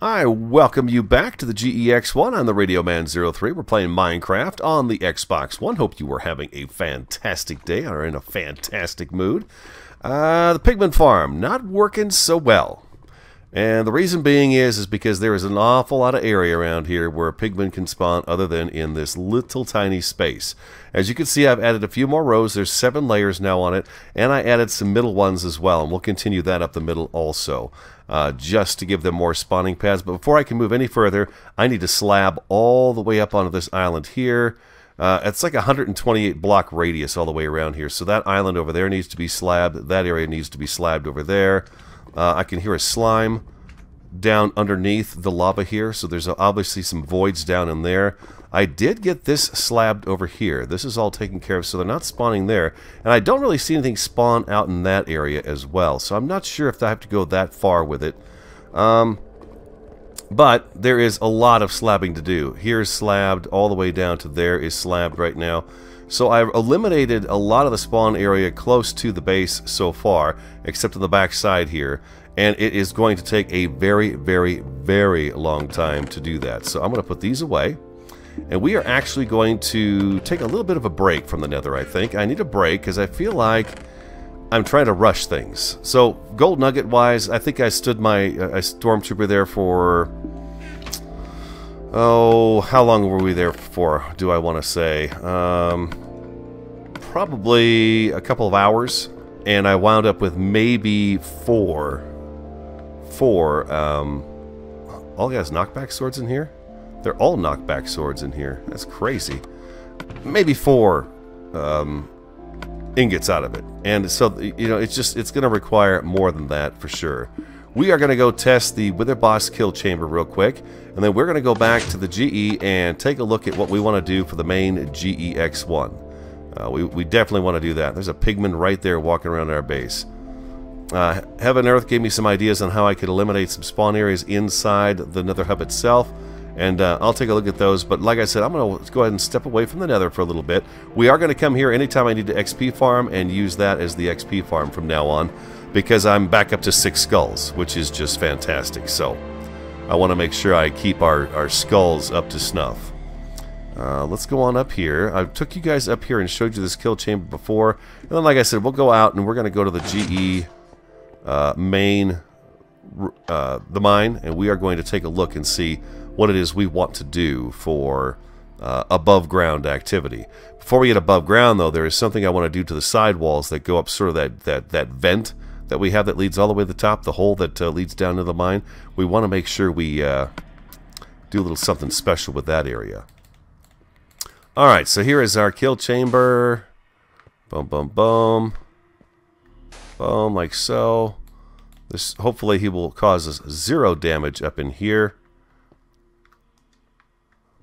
I welcome you back to the GE-X1 on the TheRADIOMAN03. We're playing Minecraft on the Xbox One. Hope you were having a fantastic day or in a fantastic mood. The pigment farm, not working so well. And the reason being is because there is an awful lot of area around here where a pigment can spawn other than in this little tiny space. As you can see, I've added a few more rows. There's 7 layers now on it, and I added some middle ones as well, and we'll continue that up the middle also, just to give them more spawning pads. But before I can move any further, I need to slab all the way up onto this island here. It's like a 128 block radius all the way around here, so that island over there needs to be slabbed. That area needs to be slabbed over there. I can hear a slime down underneath the lava here, so there's obviously some voids down in there. I did get this slabbed over here. This is all taken care of, so they're not spawning there. And I don't really see anything spawn out in that area as well, so I'm not sure if I have to go that far with it. But there is a lot of slabbing to do. Here's slabbed, all the way down to there is slabbed right now. So I've eliminated a lot of the spawn area close to the base so far, except on the back side here. And it is going to take a very, very, very long time to do that. So I'm going to put these away. And we are actually going to take a little bit of a break from the nether, I think. I need a break because I feel like I'm trying to rush things. So gold nugget wise, I think I stood my stormtrooper there for... oh, how long were we there for, do I want to say? Probably a couple of hours. And I wound up with maybe four all guys knockback swords in here? They're all knockback swords in here. That's crazy. Maybe 4 ingots out of it. And so, you know, it's going to require more than that for sure. We are going to go test the Wither Boss kill chamber real quick, and then we're going to go back to the GE and take a look at what we want to do for the main GE-X1. We definitely want to do that. There's a pigman right there walking around our base. Heaven and Earth gave me some ideas on how I could eliminate some spawn areas inside the nether hub itself, and I'll take a look at those. But like I said, I'm going to go ahead and step away from the nether for a little bit. We are going to come here anytime I need to XP farm and use that as the XP farm from now on, because I'm back up to 6 skulls, which is just fantastic. So I want to make sure I keep our skulls up to snuff. Let's go on up here. I took you guys up here and showed you this kill chamber before, and then like I said, we'll go out and we're going to go to the GE main, the mine, and we are going to take a look and see what it is we want to do for above ground activity. Before we get above ground though, there is something I want to do to the side walls that go up sort of that vent that we have that leads all the way to the top, the hole that leads down to the mine. We want to make sure we do a little something special with that area. Alright, so here is our kill chamber. Boom, boom, boom. Boom, like so. This, hopefully he will cause us 0 damage up in here.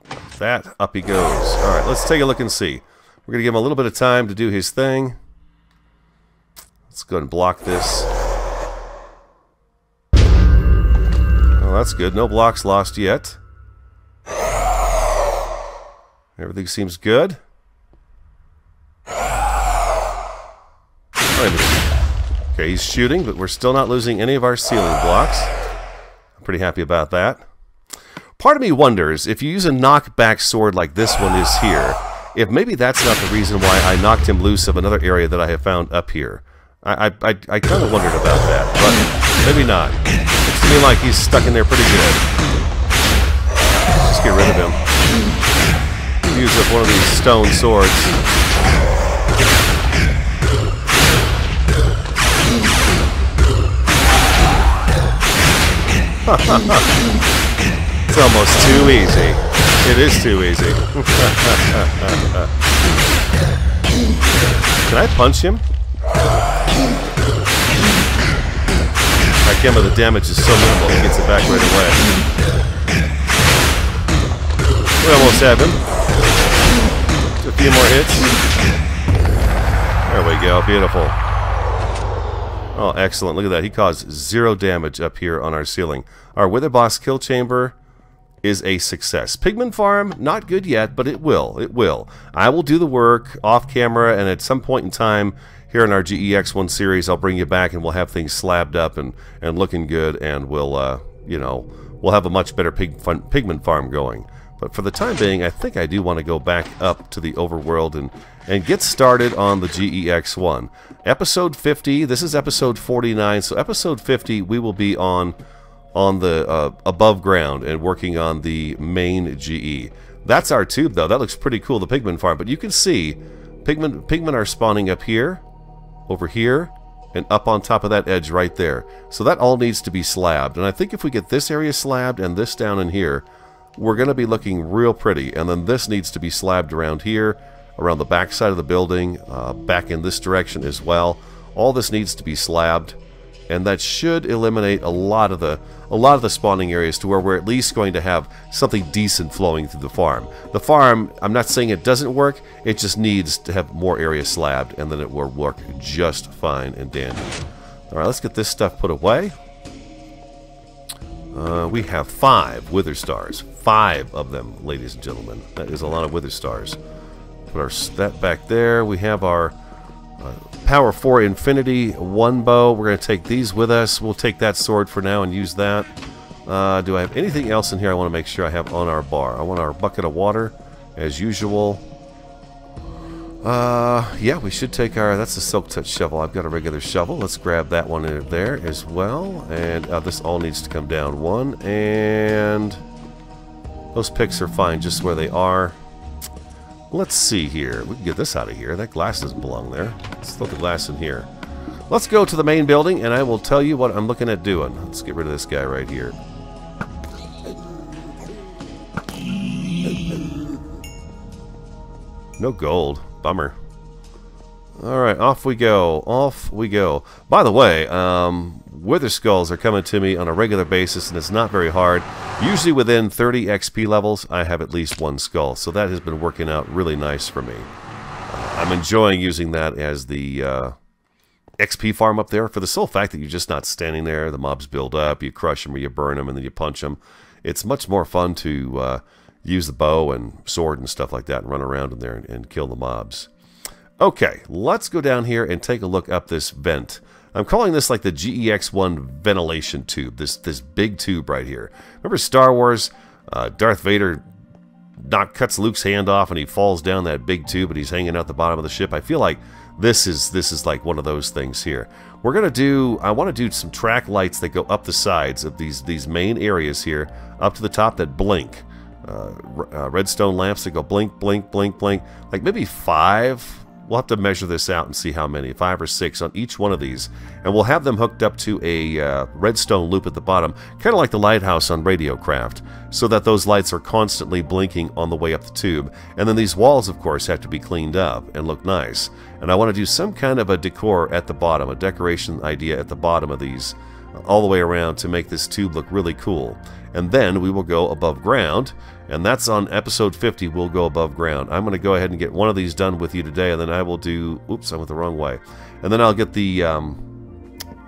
Like that, up he goes. Alright, let's take a look and see. We're going to give him a little bit of time to do his thing. Let's go ahead and block this. Oh, that's good. No blocks lost yet. Everything seems good. Okay, he's shooting, but we're still not losing any of our ceiling blocks. I'm pretty happy about that. Part of me wonders, if you use a knockback sword like this one is here, if maybe that's not the reason why I knocked him loose of another area that I have found up here. I kind of wondered about that, but maybe not. It seems like he's stuck in there pretty good. Just get rid of him. Use up one of these stone swords. It's almost too easy. It is too easy. Can I punch him? I can't, but the damage is so minimal, he gets it back right away. We almost have him. A few more hits. There we go, beautiful. Oh, excellent. Look at that. He caused 0 damage up here on our ceiling. Our Wither Boss kill chamber is a success. Pigman farm, not good yet, but it will. It will. I will do the work off camera, and at some point in time here in our GE-X1 series, I'll bring you back and we'll have things slabbed up and looking good, and we'll, you know, we'll have a much better pigment farm going. But for the time being, I think I do want to go back up to the overworld and get started on the GE-X1. Episode 50, this is episode 49, so episode 50 we will be on the above ground and working on the main GE. That's our tube though. That looks pretty cool, the pigment farm. But you can see pigment are spawning up here, over here, and up on top of that edge right there. So that all needs to be slabbed. And I think if we get this area slabbed and this down in here, we're going to be looking real pretty. And then this needs to be slabbed around here, around the back side of the building, back in this direction as well. All this needs to be slabbed, and that should eliminate a lot of the spawning areas to where we're at least going to have something decent flowing through the farm. The farm, I'm not saying it doesn't work, it just needs to have more area slabbed, and then it will work just fine and dandy. Alright, let's get this stuff put away. We have 5 wither stars. 5 of them, ladies and gentlemen. That is a lot of wither stars. Put that back there. We have our Power 4 Infinity 1 bow. We're going to take these with us. We'll take that sword for now and use that. Do I have anything else in here I want to make sure I have on our bar? I want our bucket of water, as usual. Yeah, we should take our... That's a Silk Touch shovel. I've got a regular shovel. Let's grab that one in there as well. And this all needs to come down 1. And those picks are fine just where they are. Let's see here. We can get this out of here. That glass doesn't belong there. Let's throw the glass in here. Let's go to the main building, and I will tell you what I'm looking at doing. Let's get rid of this guy right here. No gold. Bummer. Alright, off we go. Off we go. By the way, wither skulls are coming to me on a regular basis, and it's not very hard. Usually within 30 XP levels, I have at least 1 skull, so that has been working out really nice for me. I'm enjoying using that as the XP farm up there, for the sole fact that you're just not standing there. The mobs build up, you crush them or you burn them, and then you punch them. It's much more fun to use the bow and sword and stuff like that and run around in there and kill the mobs. Okay, let's go down here and take a look up this vent. I'm calling this like the GE-X1 ventilation tube, this big tube right here. Remember Star Wars? Darth Vader cuts Luke's hand off and he falls down that big tube and he's hanging out the bottom of the ship. I feel like this is like one of those things here. We're gonna do, I want to do some track lights that go up the sides of these main areas here, up to the top that blink. Redstone lamps that go blink, blink, blink, blink. Like maybe 5. We'll have to measure this out and see how many, 5 or 6 on each one of these. And we'll have them hooked up to a redstone loop at the bottom, kind of like the lighthouse on Radiocraft, so that those lights are constantly blinking on the way up the tube. And then these walls, of course, have to be cleaned up and look nice. And I want to do some kind of a decor at the bottom, a decoration idea at the bottom of these, all the way around to make this tube look really cool. And then we will go above ground, and that's on episode 50. We'll go above ground. I'm going to go ahead and get one of these done with you today, and then I will do... Oops, I went the wrong way. And then I'll get the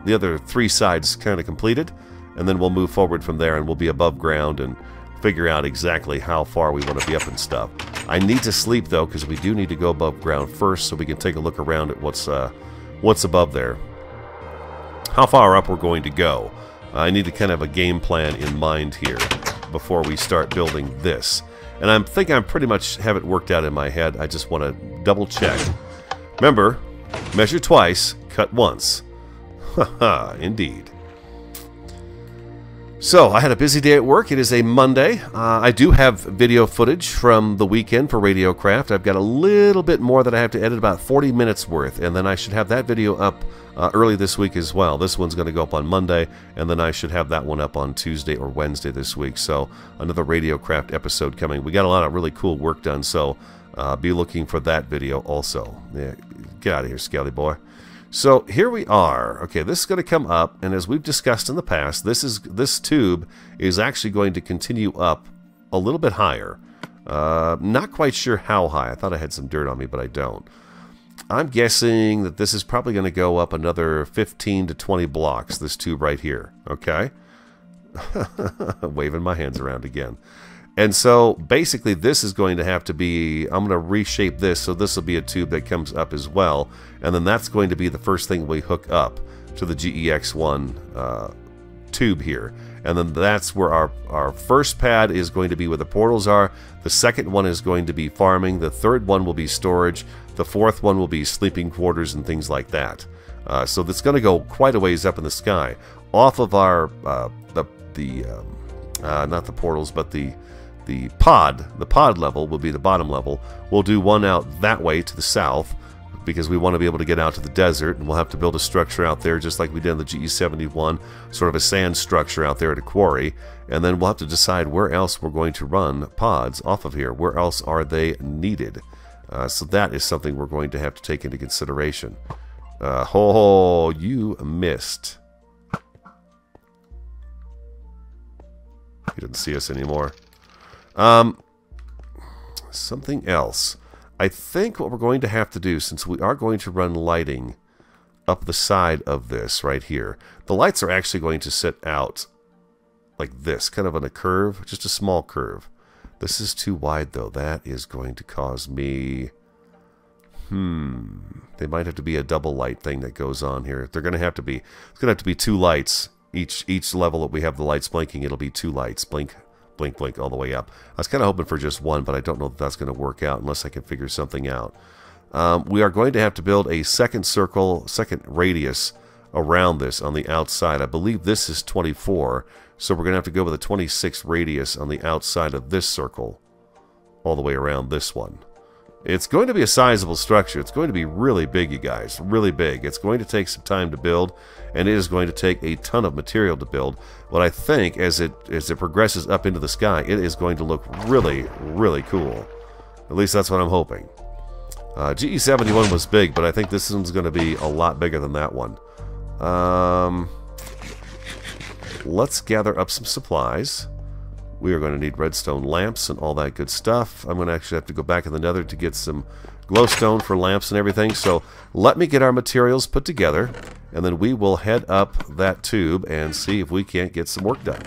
other 3 sides kind of completed, and then we'll move forward from there, and we'll be above ground and figure out exactly how far we want to be up and stuff. I need to sleep, though, because we do need to go above ground first, so we can take a look around at what's above there. How far up we're going to go. I need to kind of have a game plan in mind here before we start building this. And I think I pretty much have it worked out in my head. I just want to double check. Remember, measure twice, cut once. Haha, indeed. So, I had a busy day at work. It is a Monday. I do have video footage from the weekend for Radiocraft. I've got a little bit more that I have to edit, about 40 minutes worth, and then I should have that video up early this week as well. This one's going to go up on Monday, and then I should have that one up on Tuesday or Wednesday this week. So, another Radiocraft episode coming. We got a lot of really cool work done, so be looking for that video also. Yeah, get out of here, Skelly boy. So here we are. Okay, this is going to come up, and as we've discussed in the past, this tube is actually going to continue up a little bit higher. Not quite sure how high. I thought I had some dirt on me, but I don't. I'm guessing that this is probably going to go up another 15 to 20 blocks, this tube right here. Okay? Waving my hands around again. And so basically this is going to have to be, I'm going to reshape this so this will be a tube that comes up as well, and then that's going to be the first thing we hook up to the GE-X1 tube here. And then that's where our first pad is going to be where the portals are. The second one is going to be farming. The third one will be storage. The fourth one will be sleeping quarters and things like that. So that's going to go quite a ways up in the sky. Off of our, not the portals, but the pod level will be the bottom level. We'll do one out that way to the south, because we want to be able to get out to the desert, and we'll have to build a structure out there just like we did in the GE-71, sort of a sand structure out there at a quarry, and then we'll have to decide where else we're going to run pods off of here. Where else are they needed? So that is something we're going to have to take into consideration. Oh, you missed. He didn't see us anymore. Something else. I think what we're going to have to do, since we are going to run lighting up the side of this right here, the lights are actually going to sit out like this, kind of on a curve, just a small curve. This is too wide, though. That is going to cause me... They might have to be a double light thing that goes on here. They're going to have to be... It's going to have to be 2 lights. Each level that we have the lights blinking, it'll be 2 lights. Blink, blink, blink all the way up. I was kind of hoping for just one, but I don't know if that's going to work out unless I can figure something out. We are going to have to build a second circle, second radius around this on the outside. I believe this is 24, so we're going to have to go with a 26 radius on the outside of this circle all the way around this one. It's going to be a sizable structure. It's going to be really big, you guys, really big. It's going to take some time to build, and it is going to take a ton of material to build. But I think as it progresses up into the sky, it is going to look really, really cool. At least that's what I'm hoping. GE-71 was big, but I think this one's going to be a lot bigger than that one. Let's gather up some supplies. We are going to need redstone lamps and all that good stuff. I'm going to actually have to go back in the nether to get some glowstone for lamps and everything. So let me get our materials put together, and then we will head up that tube and see if we can't get some work done.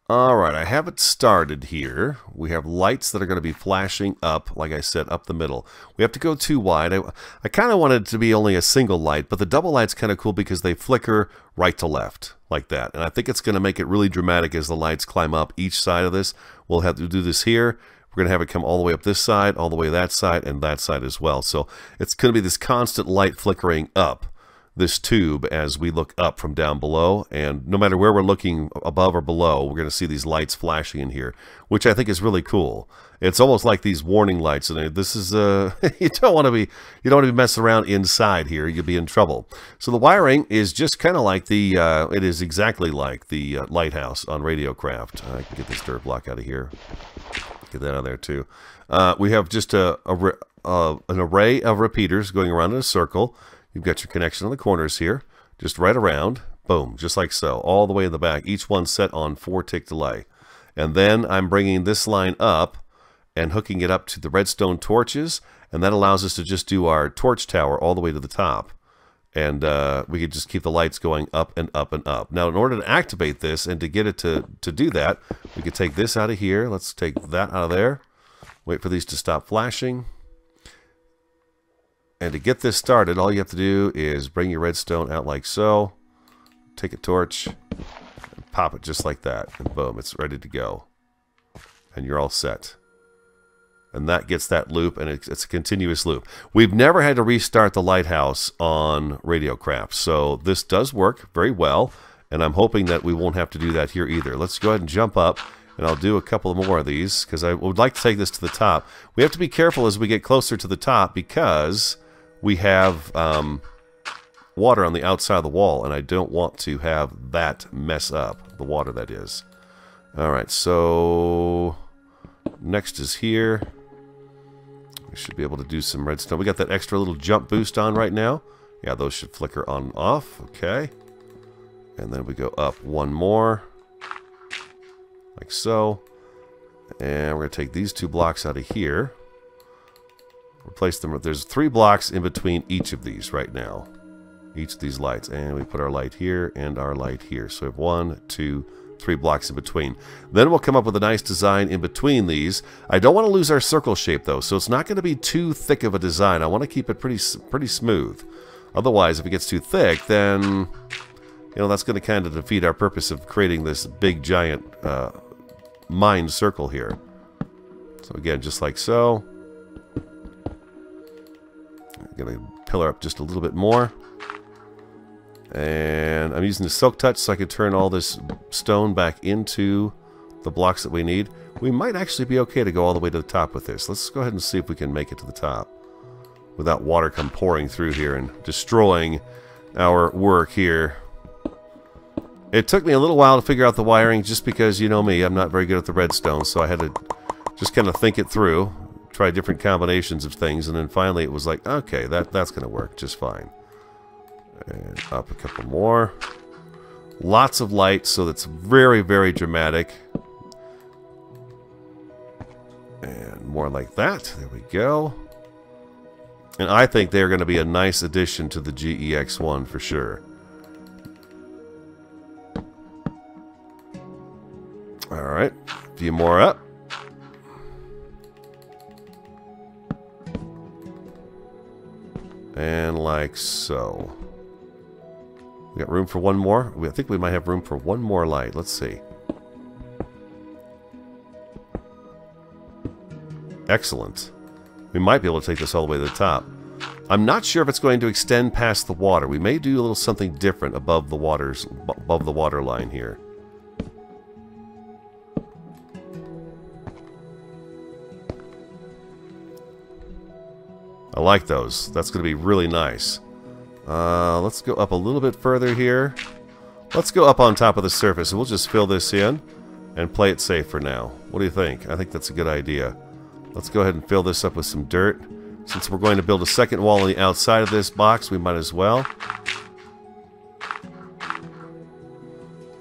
Alright, I have it started here. We have lights that are going to be flashing up, like I said, up the middle. We have to go too wide. I kind of wanted it to be only a single light, but the double light's kind of cool because they flicker right to left, like that. And I think it's going to make it really dramatic as the lights climb up each side of this. We'll have to do this here. We're going to have it come all the way up this side, all the way that side, and that side as well. So it's going to be this constant light flickering up this tube as we look up from down below, and no matter where we're looking, above or below, we're going to see these lights flashing in here, which I think is really cool. It's almost like these warning lights, and this is you don't want to be messing around inside here. You'll be in trouble. So the wiring is just kind of like the it is exactly like the lighthouse on Radiocraft. I can get this dirt block out of here. Get that out of there too. We have just an array of repeaters going around in a circle. You've got your connection on the corners here, just right around, boom, just like so, all the way in the back, each one set on 4-tick delay. And then I'm bringing this line up and hooking it up to the redstone torches, and that allows us to just do our torch tower all the way to the top. And we could just keep the lights going up and up and up. Now, in order to activate this and to get it to do that, we could take this out of here. Let's take that out of there. Wait for these to stop flashing. And to get this started, all you have to do is bring your redstone out like so, take a torch, and pop it just like that, and boom, it's ready to go. And you're all set. And that gets that loop, and it's a continuous loop. We've never had to restart the lighthouse on Radiocraft, so this does work very well, and I'm hoping that we won't have to do that here either. Let's go ahead and jump up. And I'll do a couple more of these, because I would like to take this to the top. We have to be careful as we get closer to the top, because we have water on the outside of the wall, and I don't want to have that mess up, the water that is. Alright, so next is here. We should be able to do some redstone. We got that extra little jump boost on right now. Yeah, those should flicker on and off. Okay. And then we go up one more. Like so. And we're going to take these 2 blocks out of here. Replace them. There's 3 blocks in between each of these right now. Each of these lights. And we put our light here and our light here. So we have 1, 2, 3 blocks in between. Then we'll come up with a nice design in between these. I don't want to lose our circle shape though, so it's not going to be too thick of a design. I want to keep it pretty smooth. Otherwise, if it gets too thick, then you know, that's going to kind of defeat our purpose of creating this big giant mine circle here. So again, just like so. I'm going to pillar up just a little bit more. And I'm using the silk touch so I can turn all this stone back into the blocks that we need. We might actually be okay to go all the way to the top with this. Let's go ahead and see if we can make it to the top without water come pouring through here and destroying our work here. It took me a little while to figure out the wiring just because, you know me, I'm not very good at the redstone, so I had to just kind of think it through, try different combinations of things, and then finally it was like, okay, that's going to work just fine. And up a couple more. Lots of light, so that's very, very dramatic. And more like that. There we go. And I think they're going to be a nice addition to the GE-X1 for sure. Alright, a few more up. And like so. We got room for one more? I think we might have room for one more light. Let's see. Excellent. We might be able to take this all the way to the top. I'm not sure if it's going to extend past the water. We may do a little something different above the water line here. I like those. That's going to be really nice. Let's go up a little bit further here. Let's go up on top of the surface, and we'll just fill this in and play it safe for now. What do you think? I think that's a good idea. Let's go ahead and fill this up with some dirt. Since we're going to build a second wall on the outside of this box, we might as well.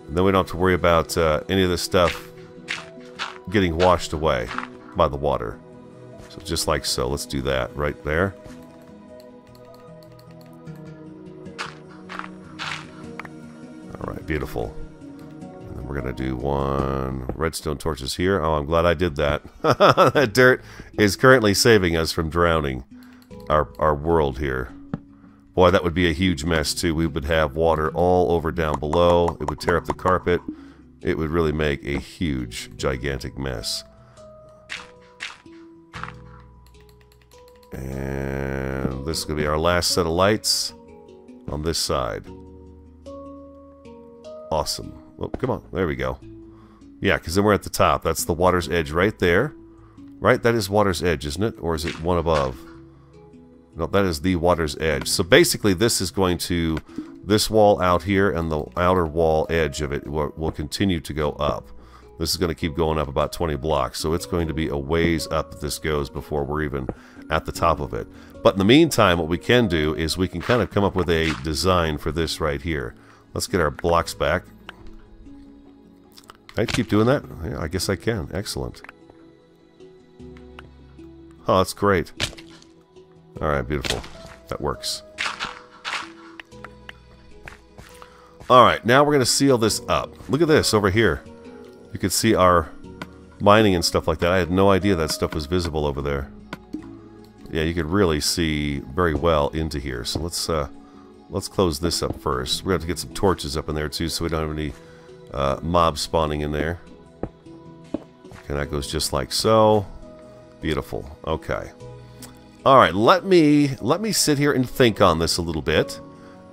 And then we don't have to worry about any of this stuff getting washed away by the water. So just like so. Let's do that right there. Alright, beautiful. And then we're going to do one redstone torches here. Oh, I'm glad I did that. That dirt is currently saving us from drowning our world here. Boy, that would be a huge mess too. We would have water all over down below. It would tear up the carpet. It would really make a huge, gigantic mess. And this is going to be our last set of lights on this side. Awesome. Oh, come on. There we go. Yeah, because then we're at the top. That's the water's edge right there. Right? That is water's edge, isn't it? Or is it one above? No, that is the water's edge. So basically this is going to... This wall out here and the outer wall edge of it will continue to go up. This is going to keep going up about 20 blocks. So it's going to be a ways up that this goes before we're even at the top of it. But in the meantime, what we can do is we can kind of come up with a design for this right here. Let's get our blocks back. Can I keep doing that? Yeah, I guess I can. Excellent. Oh, that's great. Alright, beautiful. That works. Alright, now we're going to seal this up. Look at this over here. You can see our mining and stuff like that. I had no idea that stuff was visible over there. Yeah, you could really see very well into here. So let's close this up first. We're going to have to get some torches up in there too so we don't have any mobs spawning in there. Okay, that goes just like so. Beautiful. Okay. Alright, let me sit here and think on this a little bit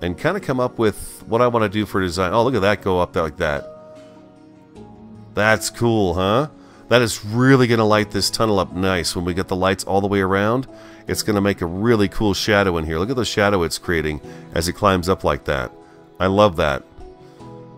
and kind of come up with what I want to do for design. Oh, look at that go up there like that. That's cool, huh? That is really going to light this tunnel up nice. When we get the lights all the way around, it's going to make a really cool shadow in here. Look at the shadow it's creating as it climbs up like that. I love that.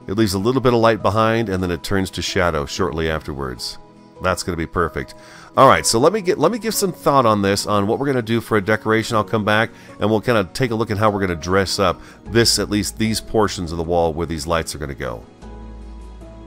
It leaves a little bit of light behind, and then it turns to shadow shortly afterwards. That's going to be perfect. Alright, so let me give some thought on this, on what we're going to do for a decoration. I'll come back, and we'll kind of take a look at how we're going to dress up this, at least these portions of the wall where these lights are going to go.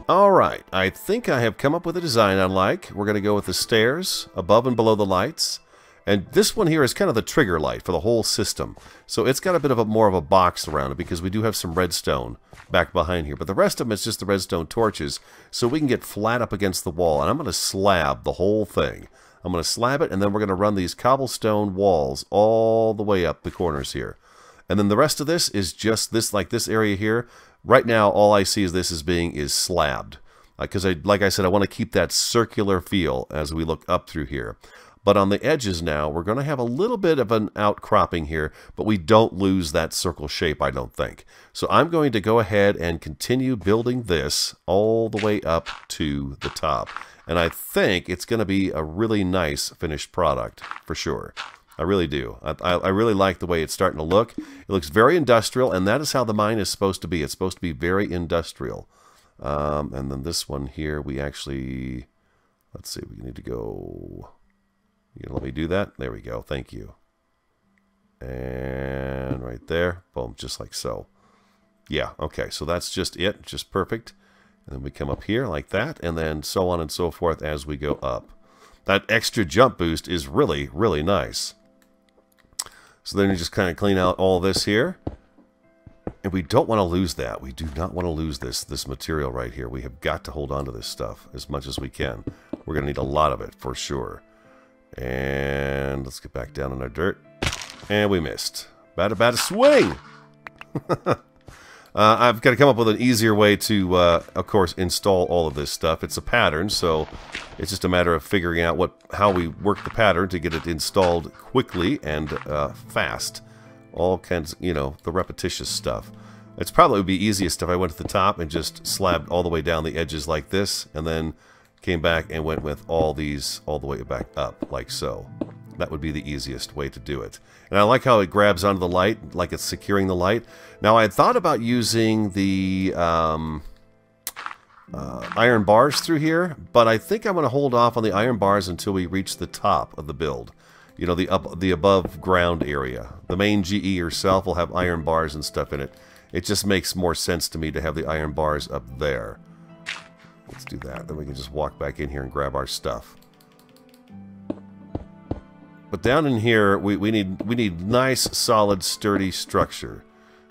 Alright, I think I have come up with a design I like. We're going to go with the stairs above and below the lights. And this one here is kind of the trigger light for the whole system. So it's got a bit of more of a box around it because we do have some redstone back behind here. But the rest of them is just the redstone torches so we can get flat up against the wall. And I'm going to slab the whole thing. I'm going to slab it, and then we're going to run these cobblestone walls all the way up the corners here. And then the rest of this is just this, like this area here. Right now, all I see is this is slabbed. Because like I said, I want to keep that circular feel as we look up through here. But on the edges now, we're going to have a little bit of an outcropping here, but we don't lose that circle shape, I don't think. So I'm going to go ahead and continue building this all the way up to the top. And I think it's going to be a really nice finished product, for sure. I really do. I really like the way it's starting to look. It looks very industrial, and that is how the mine is supposed to be. It's supposed to be very industrial. And then this one here, we actually... Let's see, we need to go... You gonna let me do that? There we go. Thank you. And right there. Boom, just like so. Yeah, okay. So that's just it. Just perfect. And then we come up here like that, and then so on and so forth as we go up. That extra jump boost is really, really nice. So then you just kind of clean out all this here. And we don't want to lose that. We do not want to lose this material right here. We have got to hold on to this stuff as much as we can. We're going to need a lot of it for sure. And let's get back down in our dirt. And we missed. Bada swing! I've got to come up with an easier way to, of course, install all of this stuff. It's a pattern, so it's just a matter of figuring out how we work the pattern to get it installed quickly and fast. All kinds, you know, the repetitious stuff. It's probably would be easiest if I went to the top and just slabbed all the way down the edges like this, and then came back and went with all these all the way back up, like so. That would be the easiest way to do it. And I like how it grabs onto the light, like it's securing the light. Now, I had thought about using the iron bars through here, but I think I'm going to hold off on the iron bars until we reach the top of the build. You know, the above ground area. The main GE herself will have iron bars and stuff in it. It just makes more sense to me to have the iron bars up there. Let's do that. Then we can just walk back in here and grab our stuff. But down in here, we need nice, solid, sturdy structure.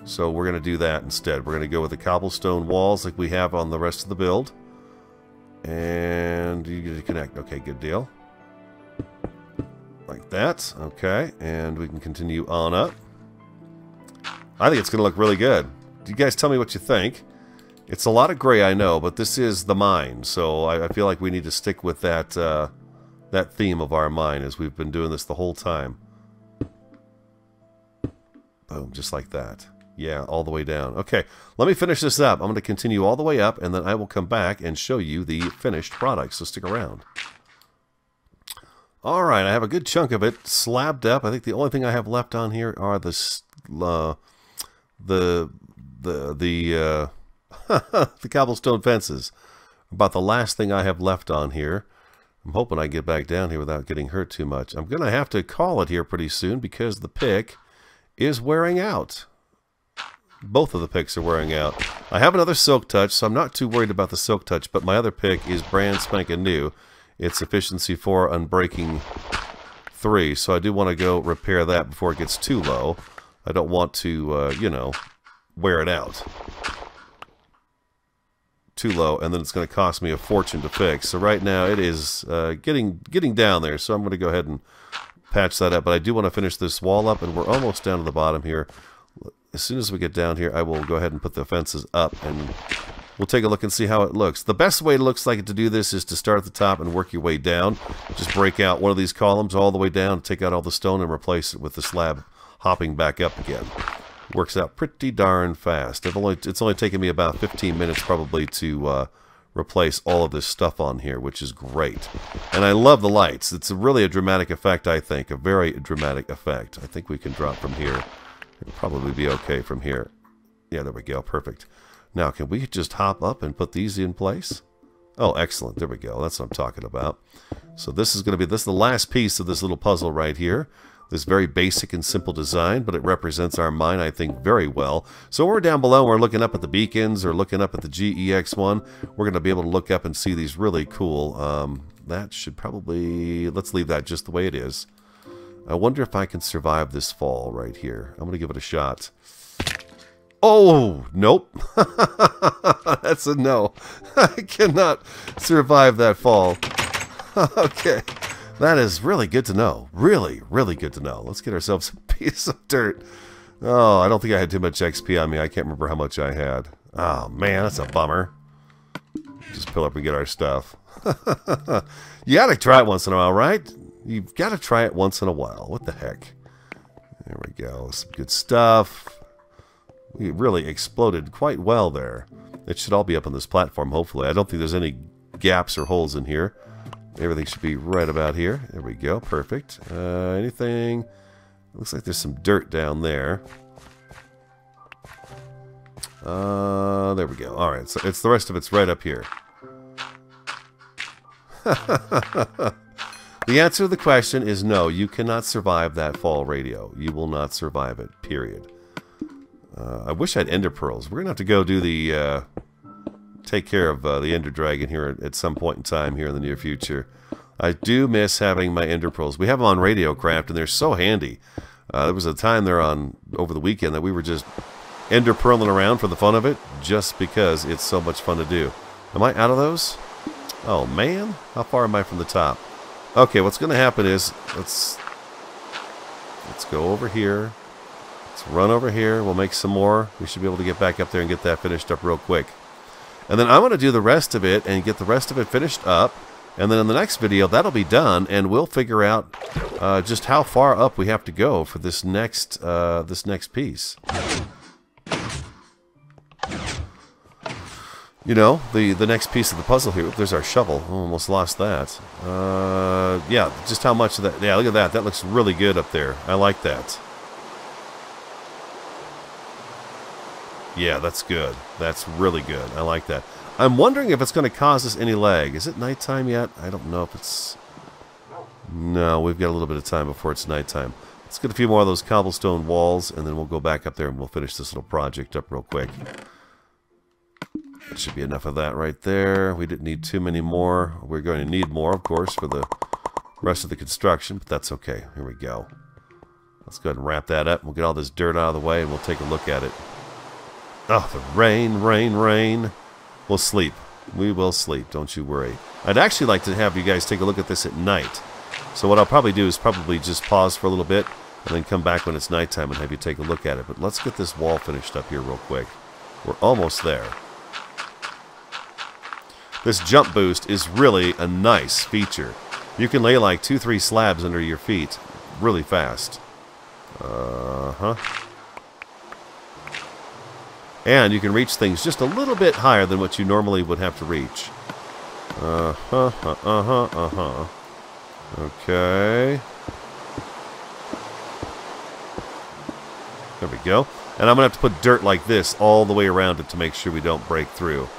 So we're going to do that instead. We're going to go with the cobblestone walls like we have on the rest of the build. And you get to connect. Okay, good deal. Like that. Okay, and we can continue on up. I think it's going to look really good. You guys tell me what you think. It's a lot of gray, I know, but this is the mine, so I feel like we need to stick with that that theme of our mine as we've been doing this the whole time. Boom, just like that. Yeah, all the way down. Okay, let me finish this up. I'm going to continue all the way up, and then I will come back and show you the finished product, so stick around. Alright, I have a good chunk of it slabbed up. I think the only thing I have left on here are the cobblestone fences. About the last thing I have left on here. I'm hoping I get back down here without getting hurt too much. I'm going to have to call it here pretty soon because the pick is wearing out. Both of the picks are wearing out. I have another Silk Touch, so I'm not too worried about the Silk Touch, but my other pick is brand spanking new. It's efficiency 4, unbreaking 3, so I do want to go repair that before it gets too low. I don't want to, you know, wear it out too low, and then it's going to cost me a fortune to fix. So right now it is getting down there, so I'm going to go ahead and patch that up. But I do want to finish this wall up, and we're almost down to the bottom here. As soon as we get down here, I will go ahead and put the fences up, and we'll take a look and see how it looks. The best way it looks like to do this is to start at the top and work your way down. Just break out one of these columns all the way down, take out all the stone, and replace it with the slab hopping back up again. Works out pretty darn fast. It's only taken me about 15 minutes probably to replace all of this stuff on here, which is great. And I love the lights. It's really a dramatic effect, I think. A very dramatic effect. I think we can drop from here. It'll probably be okay from here. Yeah, there we go. Perfect. Now, can we just hop up and put these in place? Oh, excellent. There we go. That's what I'm talking about. So this is going to be the last piece of this little puzzle right here. This very basic and simple design, but it represents our mine, I think, very well. So we're down below, we're looking up at the beacons or looking up at the GE-X1. We're going to be able to look up and see these really cool. That should probably... Let's leave that just the way it is. I wonder if I can survive this fall right here. I'm going to give it a shot. Oh, nope. That's a no. I cannot survive that fall. Okay. That is really good to know. Really, really good to know. Let's get ourselves a piece of dirt. Oh, I don't think I had too much XP on me. I can't remember how much I had. Oh, man, that's a bummer. Just pull up and get our stuff. You gotta try it once in a while, right? You've got to try it once in a while. What the heck? There we go. Some good stuff. We really exploded quite well there. It should all be up on this platform, hopefully. I don't think there's any gaps or holes in here. Everything should be right about here. There we go. Perfect. Anything? Looks like there's some dirt down there. There we go. Alright, so it's the rest of it's right up here. The answer to the question is no, you cannot survive that fall radio. You will not survive it, period. I wish I had ender pearls. We're going to have to go do the, take care of the ender dragon here at some point in time here in the near future. I do miss having my ender pearls. We have them on Radiocraft, and they're so handy. There was a time there over the weekend that we were just ender pearling around for the fun of it, just because it's so much fun to do. Am I out of those? Oh, man. How far am I from the top? Okay, what's going to happen is, let's go over here. Let's run over here. We'll make some more. We should be able to get back up there and get that finished up real quick. And then I'm going to do the rest of it and get the rest of it finished up. And then in the next video, that'll be done, and we'll figure out just how far up we have to go for this next piece. You know, the next piece of the puzzle here. There's our shovel. Oh, almost lost that. Yeah, just how much of that. Yeah, look at that. That looks really good up there. I like that. Yeah, that's good. That's really good. I like that. I'm wondering if it's going to cause us any lag. Is it nighttime yet? I don't know if it's... No, we've got a little bit of time before it's nighttime. Let's get a few more of those cobblestone walls, and then we'll go back up there and we'll finish this little project up real quick. That should be enough of that right there. We didn't need too many more. We're going to need more, of course, for the rest of the construction, but that's okay. Here we go. Let's go ahead and wrap that up. We'll get all this dirt out of the way, and we'll take a look at it. Oh, the rain, rain, rain. We'll sleep. We will sleep, don't you worry. I'd actually like to have you guys take a look at this at night. So what I'll probably do is probably just pause for a little bit and then come back when it's nighttime and have you take a look at it. But let's get this wall finished up here real quick. We're almost there. This jump boost is really a nice feature. You can lay like 2-3 slabs under your feet really fast. And you can reach things just a little bit higher than what you normally would have to reach. Okay. There we go. And I'm going to have to put dirt like this all the way around it to make sure we don't break through.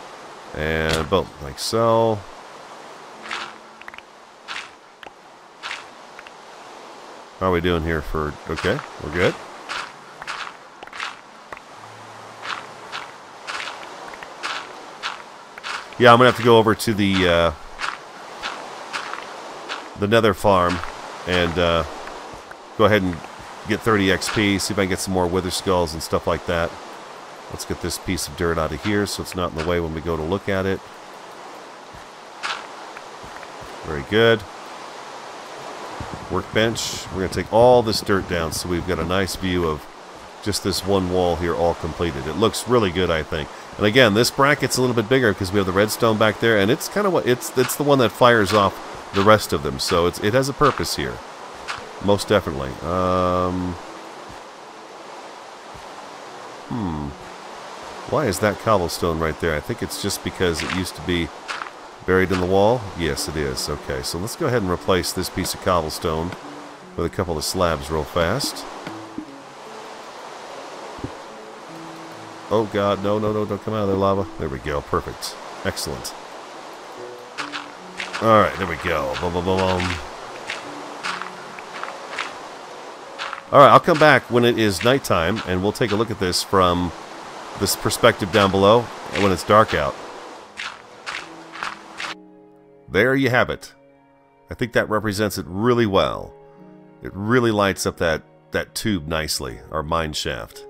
And boom, like so. How are we doing here for... Okay, we're good. Yeah, I'm going to have to go over to the nether farm and go ahead and get 30 XP, see if I can get some more wither skulls and stuff like that. Let's get this piece of dirt out of here so it's not in the way when we go to look at it. Very good. Workbench. We're going to take all this dirt down so we've got a nice view of just this one wall here all completed. It looks really good, I think. And again, this bracket's a little bit bigger because we have the redstone back there, and it's kind of what it's the one that fires off the rest of them. So it has a purpose here, most definitely. Why is that cobblestone right there? I think it's just because it used to be buried in the wall. Yes, it is. Okay, so let's go ahead and replace this piece of cobblestone with a couple of slabs real fast. Oh god, no, no, no, don't come out of there, lava. There we go, perfect. Excellent. Alright, there we go. Boom, boom, boom, boom. Alright, I'll come back when it is nighttime, and we'll take a look at this from this perspective down below, when it's dark out. There you have it. I think that represents it really well. It really lights up that tube nicely, our mine shaft.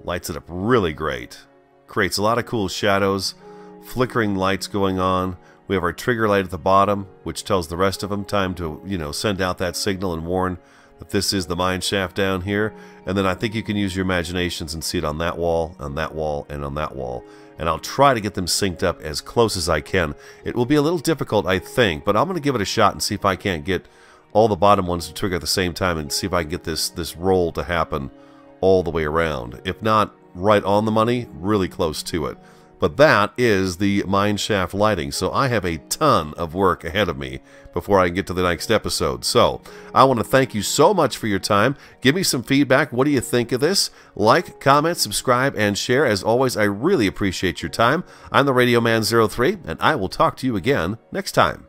Lights it up really great. Creates a lot of cool shadows, flickering lights going on. We have our trigger light at the bottom, which tells the rest of them time to, you know, send out that signal and warn that this is the mine shaft down here. And then I think you can use your imaginations and see it on that wall, on that wall, and on that wall. And I'll try to get them synced up as close as I can. It will be a little difficult, I think, but I'm going to give it a shot and see if I can't get all the bottom ones to trigger at the same time and see if I can get this roll to happen all the way around. If not right on the money, really close to it. But that is the mine shaft lighting, so I have a ton of work ahead of me before I get to the next episode. So, I want to thank you so much for your time. Give me some feedback. What do you think of this? Like, comment, subscribe, and share. As always, I really appreciate your time. I'm the TheRADIOMAN03, and I will talk to you again next time.